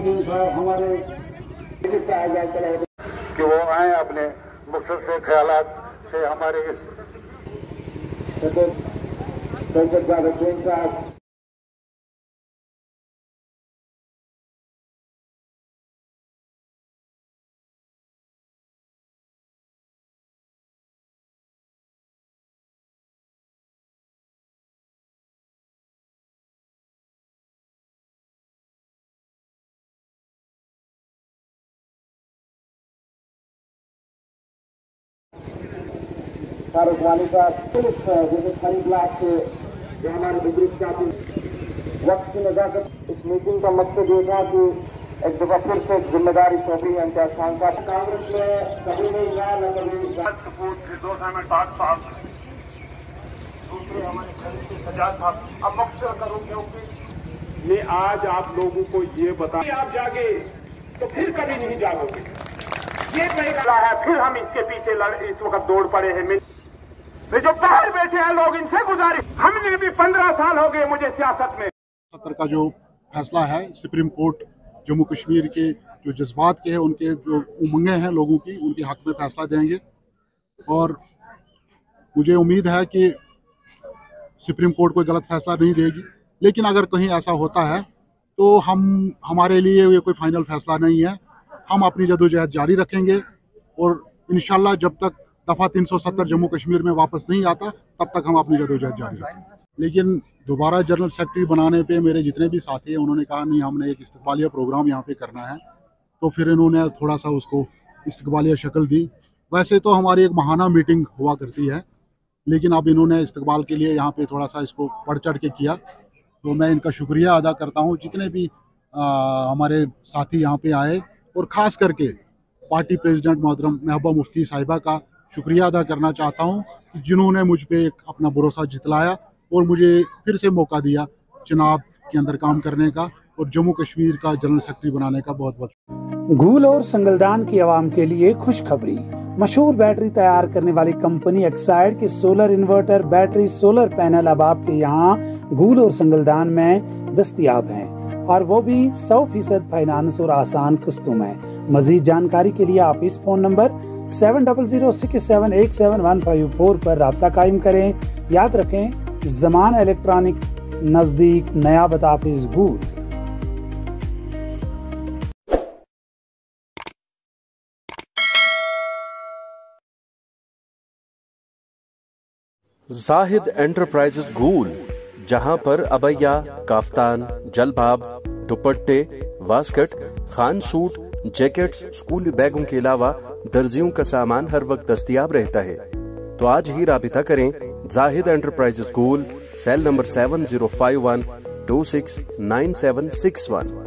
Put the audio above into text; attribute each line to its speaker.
Speaker 1: मोदी साहब हमारे
Speaker 2: कि वो आए अपने मुख्तसर ख्यालात से हमारे इस
Speaker 1: साहब फारूक वाली साहब जैसे खरी ब्लाक से जो हमारे बुजुर्ग साथी वक्त की नजाकत। इस मीटिंग का मकसद ये था कि एक दफा फिर से जिम्मेदारी सौंपी है इम्तियाज खान साहब। कांग्रेस में कभी नहीं गया न कभी दूसरे हमारे सजाद साहब। अब मकसद करूँ क्योंकि
Speaker 3: मैं आज आप लोगों को ये बता, आप जागे तो फिर कभी नहीं जागोगे। ये नहीं रहा है, फिर हम इसके पीछे इस वक्त दौड़ पड़े हैं। मैं जो बाहर बैठे हैं लोग, इनसे गुजारिश, हमने भी 15 साल हो गए मुझे सियासत में।
Speaker 4: 70 का जो फैसला है सुप्रीम कोर्ट जम्मू कश्मीर के जो जज्बात के हैं, उनके जो उमंगें हैं लोगों की, उनके हक में फैसला देंगे। और मुझे उम्मीद है कि सुप्रीम कोर्ट कोई गलत फैसला नहीं देगी। लेकिन अगर कहीं ऐसा होता है तो हमारे लिए ये कोई फाइनल फैसला नहीं है। हम अपनी जदोजहद जारी रखेंगे और इंशाल्लाह जब तक दफ़ा 370 जम्मू कश्मीर में वापस नहीं आता तब तक हम अपनी जदोजहद जारी रखेंगे। लेकिन दोबारा जनरल सेक्रेटरी बनाने पे मेरे जितने भी साथी हैं उन्होंने कहा नहीं, हमने एक इस्तकबालिया प्रोग्राम यहाँ पे करना है, तो फिर इन्होंने थोड़ा सा उसको इस्तकबालिया शक्ल दी। वैसे तो हमारी एक माहाना मीटिंग हुआ करती है, लेकिन अब इन्होंने इस्तकबाल के लिए यहाँ पे थोड़ा सा इसको बढ़ चढ़ के किया, तो मैं इनका शुक्रिया अदा करता हूँ। जितने भी हमारे साथी यहाँ पे आए और ख़ास करके पार्टी प्रेसिडेंट मोहतरम महबूबा मुफ्ती साहिबा का शुक्रिया अदा करना चाहता हूँ, जिन्होंने मुझ पे एक अपना भरोसा जितलाया और मुझे फिर से मौका दिया चुनाव के अंदर काम करने का और जम्मू कश्मीर का जनरल सेक्रेटरी बनाने का। बहुत बहुत
Speaker 5: घूल और संगलदान की आवाम के लिए खुशखबरी। मशहूर बैटरी तैयार करने वाली कंपनी एक्साइड के solar inverter, battery, solar panel अब आपके यहाँ घूल और संगलदान में दस्तयाब हैं, और वो भी 100% फाइनेंस और आसान किस्तों में। मजीद जानकारी के लिए आप इस फोन नंबर 7006787154 पर राब्ता कायम करें। याद रखें, ज़मान इलेक्ट्रॉनिक, नजदीक, नया बताफिज घूल।
Speaker 6: जाहिद एंटरप्राइजेज घूल, जहां पर अबैया, काफ्तान, जलबाब, दुपट्टे, वास्कट, खान सूट, जैकेट्स, स्कूली बैगों के अलावा दर्जियों का सामान हर वक्त दस्तयाब रहता है। तो आज ही राबिता करें जाहिद एंटरप्राइजेज घूल, सेल नंबर 7051269761।